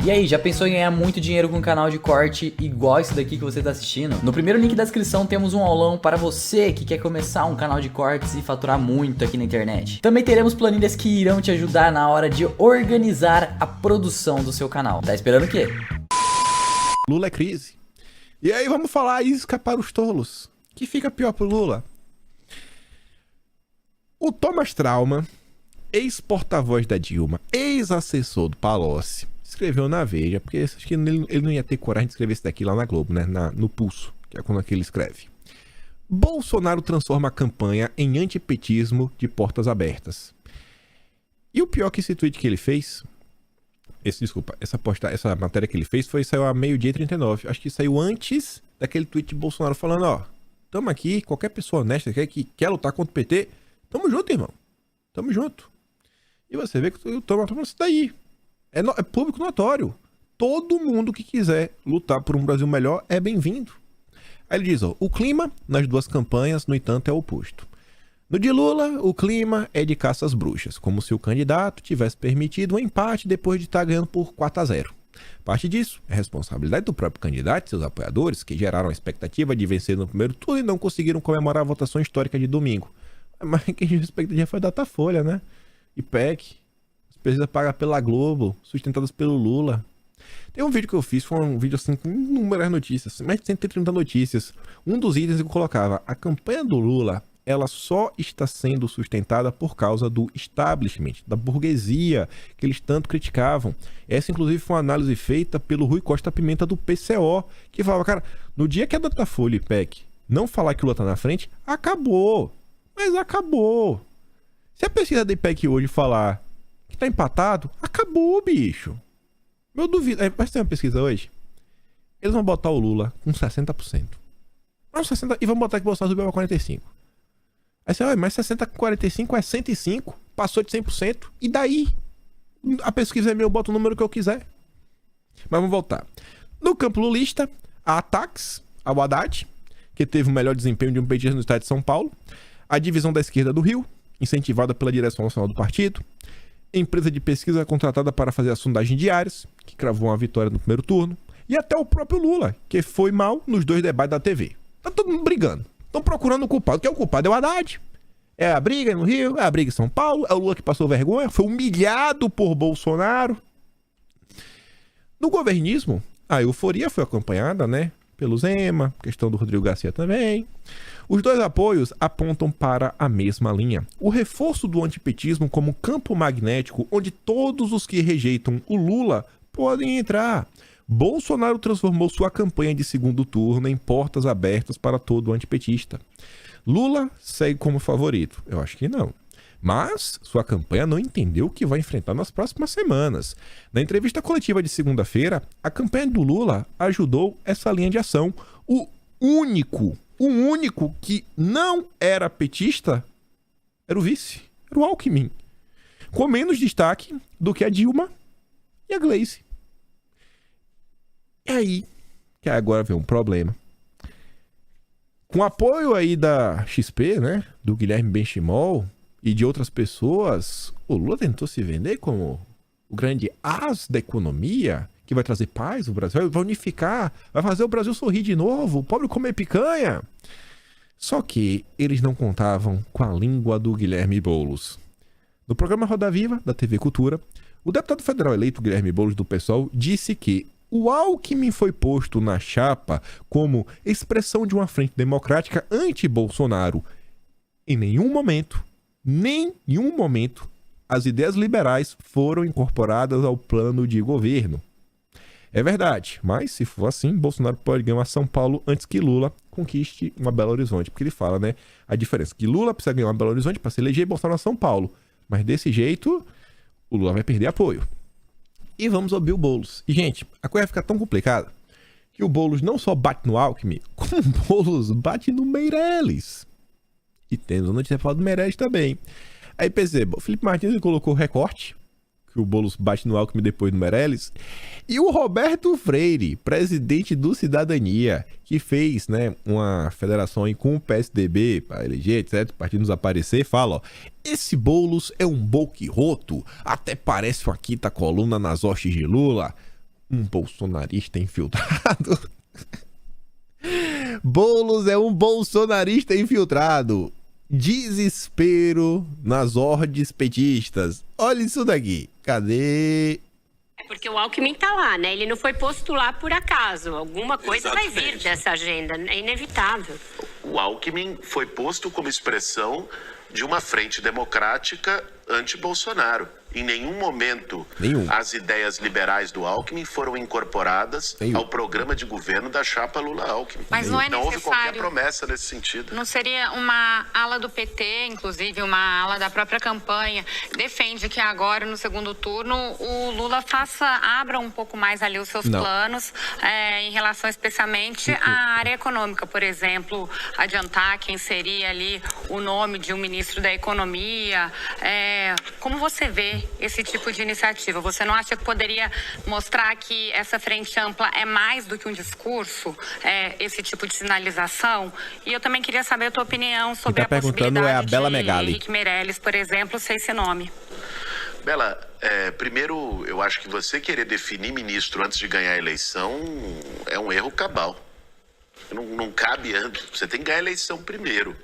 E aí, já pensou em ganhar muito dinheiro com um canal de corte igual esse daqui que você está assistindo? No primeiro link da descrição temos um aulão para você que quer começar um canal de cortes e faturar muito aqui na internet. Também teremos planilhas que irão te ajudar na hora de organizar a produção do seu canal. Tá esperando o quê? Lula é crise. E aí vamos falar isca para os tolos. Que fica pior pro Lula? O Thomas Trauma, ex-porta-voz da Dilma, ex-assessor do Palocci, escreveu na Veja, porque acho que ele não ia ter coragem de escrever isso daqui lá na Globo, né? No Pulso, que é quando ele escreve. Bolsonaro transforma a campanha em antipetismo de portas abertas. E o pior que esse tweet que ele fez, essa matéria que ele fez saiu a meio-dia 39. Acho que saiu antes daquele tweet de Bolsonaro falando, ó, tamo aqui, qualquer pessoa honesta que quer lutar contra o PT, tamo junto, irmão. Tamo junto. E você vê que o Thomas isso daí. É público notório. Todo mundo que quiser lutar por um Brasil melhor é bem-vindo. Aí ele diz, ó, o clima nas duas campanhas, no entanto, é oposto. No de Lula, o clima é de caça às bruxas, como se o candidato tivesse permitido um empate depois de estar ganhando por 4-0. Parte disso é responsabilidade do próprio candidato e seus apoiadores, que geraram a expectativa de vencer no primeiro turno e não conseguiram comemorar a votação histórica de domingo. Mas quem tinha expectativa foi Datafolha, né? IPEC, as pesquisas pagas pela Globo, sustentadas pelo Lula. Tem um vídeo que eu fiz, foi um vídeo assim com inúmeras notícias, mais de 130 notícias. Um dos itens eu colocava, a campanha do Lula, ela só está sendo sustentada por causa do establishment, da burguesia, que eles tanto criticavam. Essa, inclusive, foi uma análise feita pelo Rui Costa Pimenta do PCO, que falava, cara, no dia que a Datafolha e IPEC não falar que o Lula tá na frente, acabou. Mas acabou. Se a pesquisa da IPEC hoje falar que tá empatado, acabou, bicho. Eu duvido. Vai ter uma pesquisa hoje? Eles vão botar o Lula com 60%. Mas 60%. E vão botar que o Bolsonaro subiu pra 45%. Aí você, mas 60 com 45 é 105. Passou de 100%. E daí? A pesquisa é minha, eu boto o número que eu quiser. Mas vamos voltar. No campo lulista, há ataques ao Haddad, que teve o melhor desempenho de um petista no estado de São Paulo. A divisão da esquerda do Rio, incentivada pela direção nacional do partido. Empresa de pesquisa contratada para fazer a sondagem diárias, que cravou uma vitória no primeiro turno. E até o próprio Lula, que foi mal nos 2 debates da TV. Tá todo mundo brigando. Estão procurando o culpado. Quem é o culpado? É o Haddad. É a briga no Rio, é a briga em São Paulo, é o Lula que passou vergonha, foi humilhado por Bolsonaro. No governismo, a euforia foi acompanhada, né, pelo Zema, questão do Rodrigo Garcia também. Os dois apoios apontam para a mesma linha. O reforço do antipetismo como campo magnético onde todos os que rejeitam o Lula podem entrar. Bolsonaro transformou sua campanha de segundo turno em portas abertas para todo antipetista. Lula segue como favorito? Eu acho que não. Mas sua campanha não entendeu o que vai enfrentar nas próximas semanas. Na entrevista coletiva de segunda-feira, a campanha do Lula ajudou essa linha de ação. O único que não era petista era o vice, era o Alckmin. Com menos destaque do que a Dilma e a Gleisi. E aí, que agora vem um problema. Com apoio aí da XP, né, do Guilherme Benchimol e de outras pessoas, o Lula tentou se vender como o grande as da economia, que vai trazer paz ao Brasil, vai unificar, vai fazer o Brasil sorrir de novo, o pobre comer picanha. Só que eles não contavam com a língua do Guilherme Boulos. No programa Roda Viva, da TV Cultura, o deputado federal eleito Guilherme Boulos do PSOL disse que o Alckmin foi posto na chapa como expressão de uma frente democrática anti-Bolsonaro. Em nenhum momento, as ideias liberais foram incorporadas ao plano de governo. É verdade, mas se for assim, Bolsonaro pode ganhar São Paulo antes que Lula conquiste uma Belo Horizonte. Porque ele fala, né, a diferença, que Lula precisa ganhar uma Belo Horizonte para se eleger e Bolsonaro a São Paulo. Mas desse jeito, o Lula vai perder apoio. E vamos ouvir o Boulos. E, gente, a coisa fica tão complicada que o Boulos não só bate no Alckmin, como o Boulos bate no Meirelles. E temos a notícia falar do Meirelles também. Aí perceba, o Felipe Martins colocou o recorte, que o Boulos bate no Alckmin depois do Meirelles, e o Roberto Freire, presidente do Cidadania, que fez, né, uma federação aí com o PSDB para eleger, etc, o partido nos aparecer, fala, ó, esse Boulos é um boquiroto, até parece uma quinta coluna nas hostes de Lula. Um bolsonarista infiltrado. Boulos é um bolsonarista infiltrado. Desespero nas hordes petistas. Olha isso daqui. Cadê? É porque o Alckmin tá lá, né? Ele não foi postular por acaso. Alguma coisa vai vir dessa agenda. É inevitável. O Alckmin foi posto como expressão de uma frente democrática anti-Bolsonaro. Em nenhum momento as ideias liberais do Alckmin foram incorporadas ao programa de governo da chapa Lula-Alckmin. Mas não é necessário. Não houve qualquer promessa nesse sentido. Não seria uma ala do PT, inclusive uma ala da própria campanha, defende que agora, no segundo turno, o Lula abra um pouco mais ali os seus planos em relação especialmente à área econômica, por exemplo, adiantar quem seria ali o nome de um ministro da Economia. Como você vê esse tipo de iniciativa? Você não acha que poderia mostrar que essa frente ampla é mais do que um discurso, esse tipo de sinalização? E eu também queria saber a tua opinião sobre a possibilidade de Henrique Meirelles, por exemplo, ser esse nome. Bela, primeiro, eu acho que você querer definir ministro antes de ganhar a eleição é um erro cabal. Não cabe antes. Você tem que ganhar a eleição primeiro.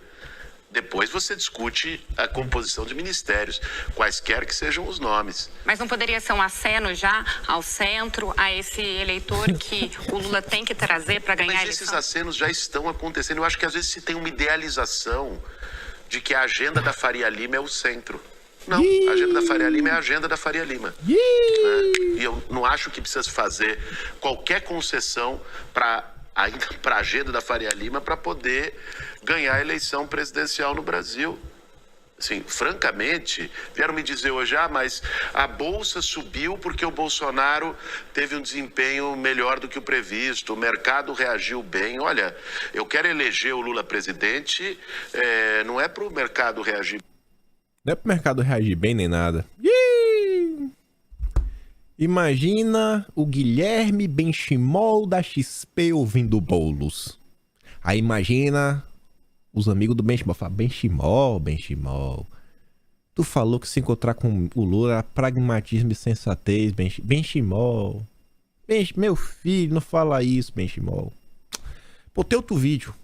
Depois você discute a composição de ministérios, quaisquer que sejam os nomes. Mas não poderia ser um aceno já ao centro, a esse eleitor que o Lula tem que trazer para ganhar a eleição? Mas esses acenos já estão acontecendo. Eu acho que às vezes se tem uma idealização de que a agenda da Faria Lima é o centro. Não, a agenda da Faria Lima é a agenda da Faria Lima. E eu não acho que precisa fazer qualquer concessão para a agenda da Faria Lima para poder ganhar a eleição presidencial no Brasil. Assim, francamente, vieram me dizer hoje, mas a Bolsa subiu porque o Bolsonaro teve um desempenho melhor do que o previsto, o mercado reagiu bem. Olha, eu quero eleger o Lula presidente, não é para o mercado reagir. Não é para o mercado reagir bem nem nada. Imagina o Guilherme Benchimol da XP ouvindo Boulos. Aí imagina os amigos do Benchimol falam, Benchimol, tu falou que se encontrar com o Lula era pragmatismo e sensatez, Benchimol. Meu filho, não fala isso, Benchimol. Pô, tem outro vídeo.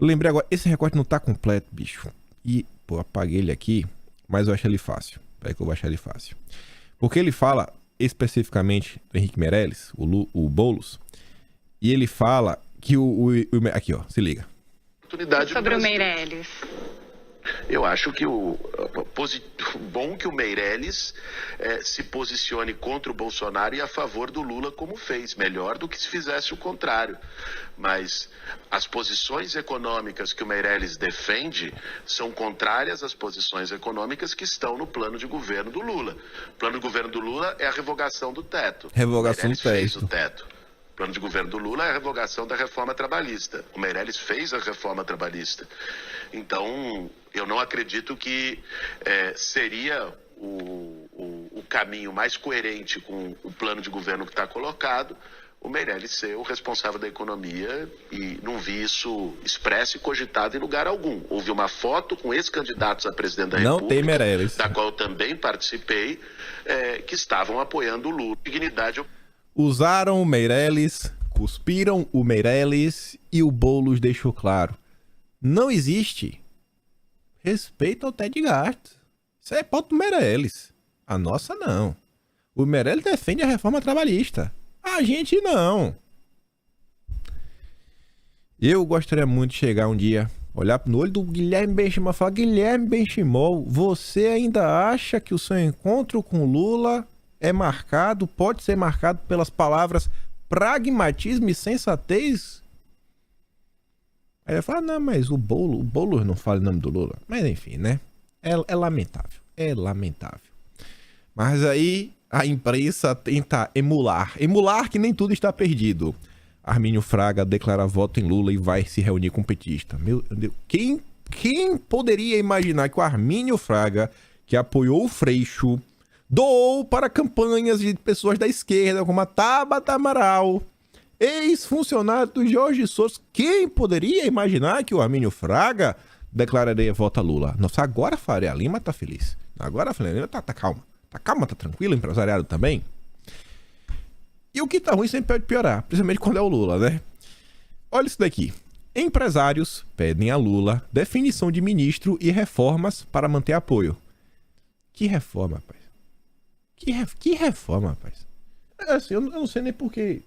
Eu lembrei agora, esse recorte não tá completo, bicho. E, pô, apaguei ele aqui, mas eu achei ele fácil. Peraí que eu vou achar ele fácil. Porque ele fala especificamente do Henrique Meirelles, o Boulos, e ele fala que aqui, ó, se liga. Sobre o Meirelles. Eu acho que bom que o Meirelles se posicione contra o Bolsonaro e a favor do Lula como fez. Melhor do que se fizesse o contrário. Mas as posições econômicas que o Meirelles defende são contrárias às posições econômicas que estão no plano de governo do Lula. O plano de governo do Lula é a revogação do teto. Revogação do fez o teto. O plano de governo do Lula é a revogação da reforma trabalhista. O Meirelles fez a reforma trabalhista. Então, eu não acredito que seria o caminho mais coerente com o plano de governo que está colocado, o Meirelles ser o responsável da economia, e não vi isso expresso e cogitado em lugar algum. Houve uma foto com ex-candidatos a presidente da República, não tem Meirelles, da qual eu também participei, que estavam apoiando o Lula. Dignidade. Usaram o Meirelles, cuspiram o Meirelles e o Boulos deixou claro. Não existe respeito ao Ted Gart. Isso é pauta do Meirelles. A nossa não. O Meirelles defende a reforma trabalhista. A gente não. Eu gostaria muito de chegar um dia, olhar no olho do Guilherme Benchimol e falar: Guilherme Benchimol, você ainda acha que o seu encontro com o Lula pode ser marcado pelas palavras pragmatismo e sensatez? Aí ele fala: não, mas o Boulos não fala o nome do Lula. Mas enfim, né? É lamentável. É lamentável. Mas aí a imprensa tenta emular que nem tudo está perdido. Armínio Fraga declara voto em Lula e vai se reunir com o petista. Meu Deus, quem poderia imaginar que o Armínio Fraga, que apoiou o Freixo, doou para campanhas de pessoas da esquerda, como a Tabata Amaral, ex-funcionário do Jorge Soros, quem poderia imaginar que o Armínio Fraga declararia voto a Lula? Nossa, agora a Faria Lima tá feliz. Agora a Faria Lima tá calma. Tá calma, tá tranquilo, empresariado também. E o que tá ruim sempre pode piorar, principalmente quando é o Lula, né? Olha isso daqui. Empresários pedem a Lula definição de ministro e reformas para manter apoio. Que reforma, rapaz? Que reforma, rapaz? Assim, eu não sei nem por que...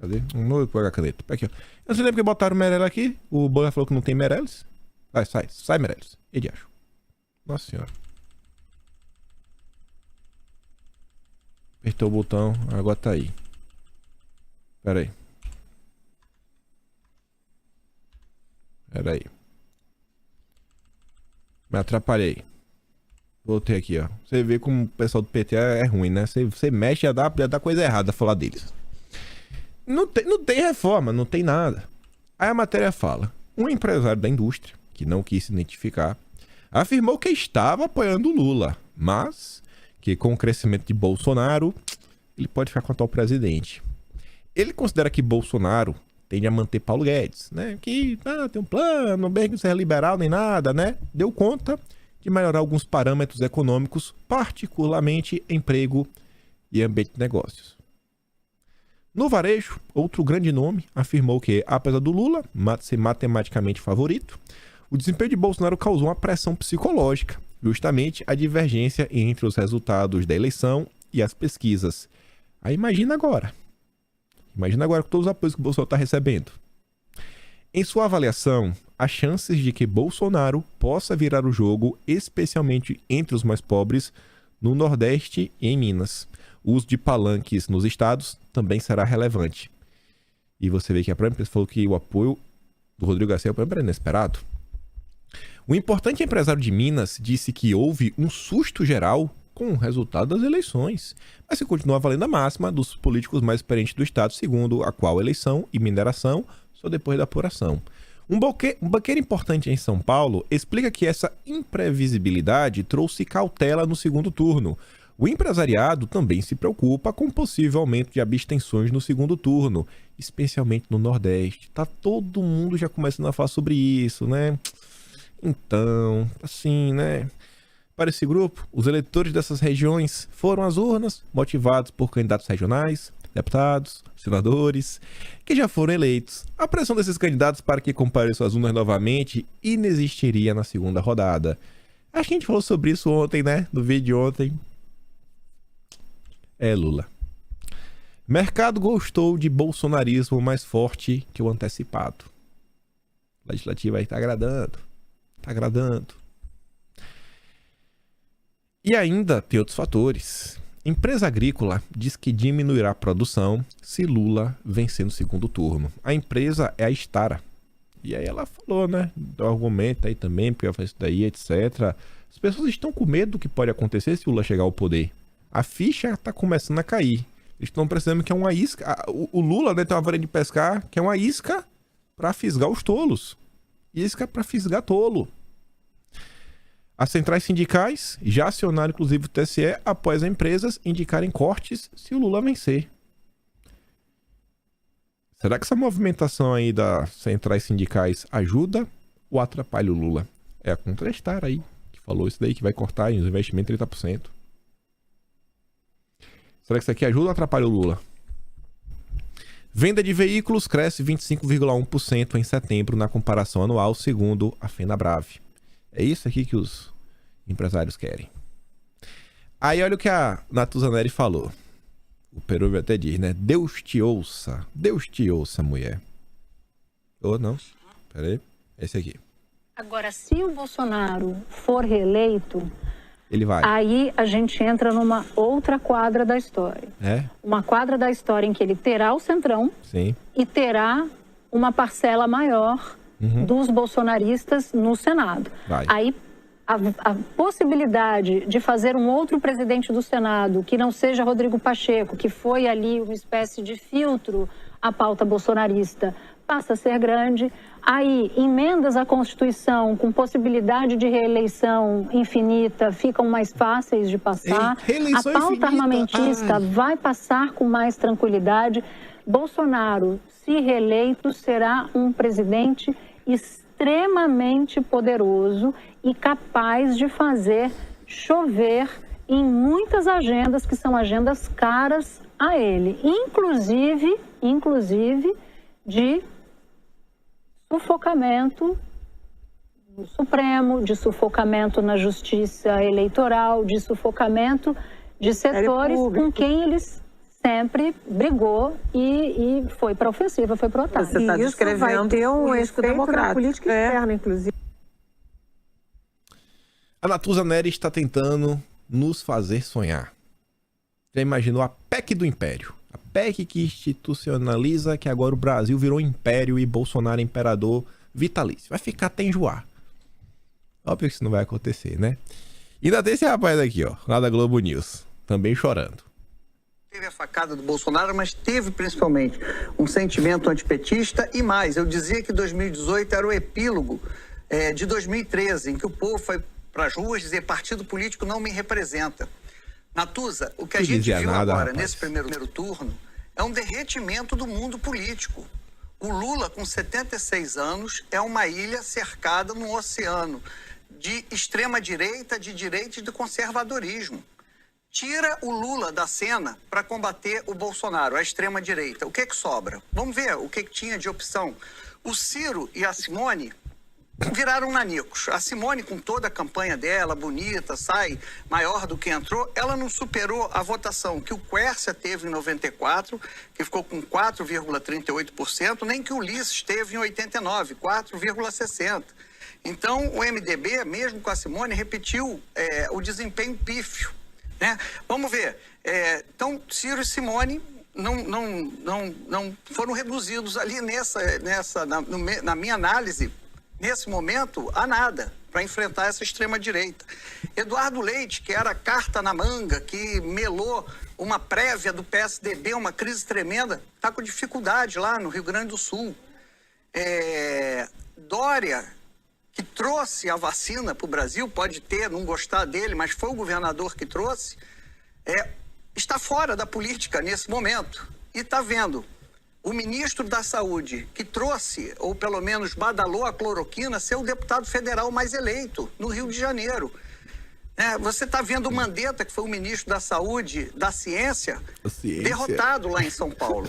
Cadê? Não vou pegar a caneta. Aqui, ó. Eu não sei nem porque botaram o Meirelles aqui. O Bola falou que não tem Meirelles. Vai, sai Meirelles. Ele acha. Nossa senhora. Apertou o botão, agora tá aí. Pera aí. Me atrapalhei. Voltei aqui, ó. Você vê como o pessoal do PT é ruim, né? Você mexe, já dá coisa errada falar deles. Não tem reforma, não tem nada. Aí a matéria fala: um empresário da indústria, que não quis se identificar, afirmou que estava apoiando o Lula, mas que com o crescimento de Bolsonaro, ele pode ficar com o atual presidente. Ele considera que Bolsonaro tende a manter Paulo Guedes, né? Que tem um plano, bem que não seja liberal nem nada, né? Deu conta de melhorar alguns parâmetros econômicos, particularmente emprego e ambiente de negócios. No varejo, outro grande nome afirmou que, apesar do Lula ser matematicamente favorito, o desempenho de Bolsonaro causou uma pressão psicológica, justamente a divergência entre os resultados da eleição e as pesquisas. Aí imagina agora com todos os apoios que o Bolsonaro está recebendo. Em sua avaliação, as chances de que Bolsonaro possa virar o jogo, especialmente entre os mais pobres, no Nordeste e em Minas. O uso de palanques nos estados também será relevante. E você vê que a própria empresa falou que o apoio do Rodrigo Garcia era inesperado. O importante empresário de Minas disse que houve um susto geral com o resultado das eleições, mas se continua valendo a máxima dos políticos mais experientes do estado, segundo a qual eleição e mineração só depois da apuração. Um banqueiro importante em São Paulo explica que essa imprevisibilidade trouxe cautela no segundo turno. O empresariado também se preocupa com o possível aumento de abstenções no segundo turno, especialmente no Nordeste. Tá todo mundo já começando a falar sobre isso, né? Então, assim, né? Para esse grupo, os eleitores dessas regiões foram às urnas, motivados por candidatos regionais, deputados, senadores, que já foram eleitos. A pressão desses candidatos para que compareçam às urnas novamente inexistiria na segunda rodada. Acho que a gente falou sobre isso ontem, né? No vídeo de ontem. Lula. Mercado gostou de bolsonarismo mais forte que o antecipado. Legislativo aí tá agradando. E ainda tem outros fatores. Empresa agrícola diz que diminuirá a produção se Lula vencer no segundo turno. A empresa é a Stara. E aí ela falou, né? Do argumento aí também, porque ela faz isso daí, etc. As pessoas estão com medo do que pode acontecer se Lula chegar ao poder. A ficha está começando a cair. Eles estão percebendo que é uma isca. O Lula, né, tem uma varinha de pescar que é uma isca para fisgar os tolos. Isca para fisgar tolo. As centrais sindicais já acionaram, inclusive, o TSE após as empresas indicarem cortes se o Lula vencer. Será que essa movimentação aí das centrais sindicais ajuda ou atrapalha o Lula? É a Contrestar aí, que falou isso daí, que vai cortar os investimentos 30%. Será que isso aqui ajuda ou atrapalha o Lula? Venda de veículos cresce 25,1% em setembro na comparação anual, segundo a FenaBrave. É isso aqui que os empresários querem. Aí olha o que a Natuzaneri falou. O Perúvio até diz, né? Deus te ouça, mulher. Ou não? Pera aí. Esse aqui. Agora, se o Bolsonaro for reeleito, ele vai. Aí a gente entra numa outra quadra da história. Uma quadra da história em que ele terá o centrão. Sim. E terá uma parcela maior dos bolsonaristas no Senado. Vai. Aí a possibilidade de fazer um outro presidente do Senado que não seja Rodrigo Pacheco, que foi ali uma espécie de filtro à pauta bolsonarista, passa a ser grande. Aí, emendas à Constituição com possibilidade de reeleição infinita ficam mais fáceis de passar. A pauta armamentista vai passar com mais tranquilidade. Bolsonaro, se reeleito, será um presidente extremamente poderoso e capaz de fazer chover em muitas agendas que são agendas caras a ele, inclusive de sufocamento no Supremo, de sufocamento na Justiça Eleitoral, de sufocamento de setores com quem eles sempre brigou e foi para a ofensiva, foi para o ataque. Você está descrevendo vai ter um efeito na política externa, inclusive. A Natuza Neri está tentando nos fazer sonhar. Já imaginou a PEC do Império? A PEC que institucionaliza que agora o Brasil virou império e Bolsonaro é imperador vitalício. Vai ficar até enjoar. Óbvio que isso não vai acontecer, né? E ainda tem esse rapaz aqui, ó, lá da Globo News, também chorando. Teve a facada do Bolsonaro, mas teve principalmente um sentimento antipetista e mais. Eu dizia que 2018 era o epílogo de 2013, em que o povo foi para as ruas dizer partido político não me representa. Natuza, o que a gente viu agora nesse primeiro turno é um derretimento do mundo político. O Lula, com 76 anos, é uma ilha cercada no oceano de extrema-direita, de direita e de conservadorismo. Tira o Lula da cena para combater o Bolsonaro, a extrema-direita. O que sobra? Vamos ver o que tinha de opção. O Ciro e a Simone viraram nanicos. A Simone, com toda a campanha dela, bonita, sai maior do que entrou, ela não superou a votação que o Quércia teve em 94, que ficou com 4,38%, nem que o Ulisses teve em 89, 4,60%. Então, o MDB, mesmo com a Simone, repetiu o desempenho pífio. Né? Vamos ver. Então, Ciro e Simone não foram reduzidos ali na minha análise, nesse momento, a nada para enfrentar essa extrema-direita. Eduardo Leite, que era carta na manga, que melou uma prévia do PSDB, uma crise tremenda, está com dificuldade lá no Rio Grande do Sul. Dória, que trouxe a vacina para o Brasil, pode não gostar dele, mas foi o governador que trouxe, está fora da política nesse momento. E está vendo o ministro da Saúde, que trouxe, ou pelo menos badalou a cloroquina, ser o deputado federal mais eleito no Rio de Janeiro. Você está vendo o Mandetta, que foi o ministro da Saúde, da Ciência, derrotado lá em São Paulo.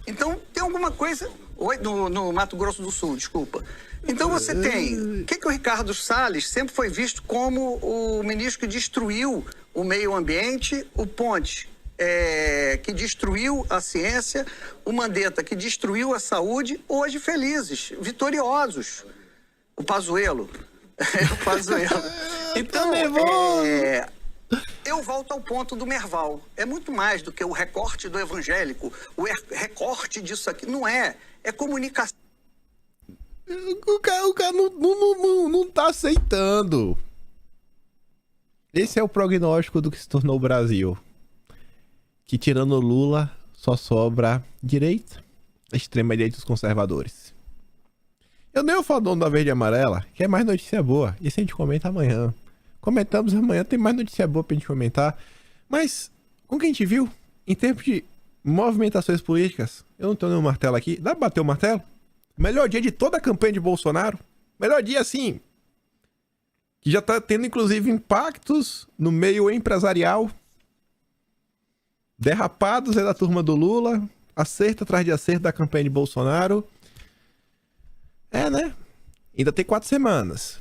Então, tem alguma coisa... No Mato Grosso do Sul, desculpa. Então você tem... O que o Ricardo Salles sempre foi visto como o ministro que destruiu o meio ambiente, o Ponte, que destruiu a ciência, o Mandetta, que destruiu a saúde, hoje felizes, vitoriosos. O Pazuello. O Pazuello. Então, eu volto ao ponto do Merval. É muito mais do que o recorte do evangélico, o recorte disso aqui. Não é. É comunicação. O cara não tá aceitando. Esse é o prognóstico do que se tornou o Brasil. Que tirando o Lula, só sobra direita, a extrema-direita e os conservadores. Eu nem vou falar do dono da Verde e Amarela, que é mais notícia boa. Isso a gente comenta amanhã. Comentamos amanhã, tem mais notícia boa pra gente comentar. Mas, com o que a gente viu, em termos de movimentações políticas, eu não tenho nenhum martelo aqui. Dá pra bater o martelo? Melhor dia de toda a campanha de Bolsonaro. Melhor dia, assim, que já tá tendo, inclusive, impactos no meio empresarial. Derrapados é da turma do Lula. Acerto atrás de acerto da campanha de Bolsonaro. Né? Ainda tem 4 semanas.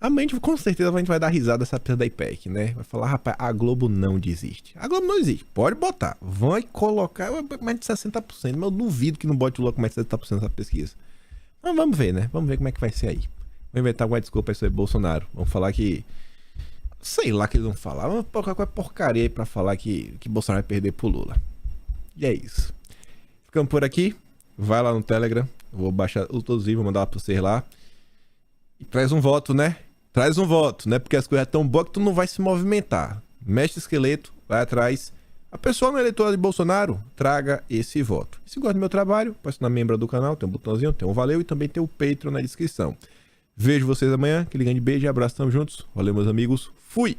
A gente, com certeza, a gente vai dar risada dessa pista da IPEC, né? Vai falar, rapaz, a Globo não desiste. A Globo não existe. Pode botar. Vai colocar mais de 60%. Mas eu duvido que não bote o Lula com mais de 60% nessa pesquisa. Mas vamos ver, né? Vamos ver como é que vai ser aí. Vamos inventar alguma desculpa aí sobre Bolsonaro. Vamos falar que... Sei lá que eles vão falar. Vamos colocar qualquer porcaria aí pra falar que Bolsonaro vai perder pro Lula. E é isso. Ficamos por aqui. Vai lá no Telegram. Eu vou baixar todos os vídeos, vou mandar lá pra vocês lá. E traz um voto, né? Traz um voto, né? Porque as coisas são tão boas que tu não vai se movimentar. Mexe o esqueleto, vai atrás. A pessoa no eleitorado de Bolsonaro, traga esse voto. E se gosta do meu trabalho, pode se tornar membro do canal, tem um botãozinho, tem um valeu e também tem o Patreon na descrição. Vejo vocês amanhã, aquele grande beijo e abraço, tamo juntos. Valeu, meus amigos. Fui!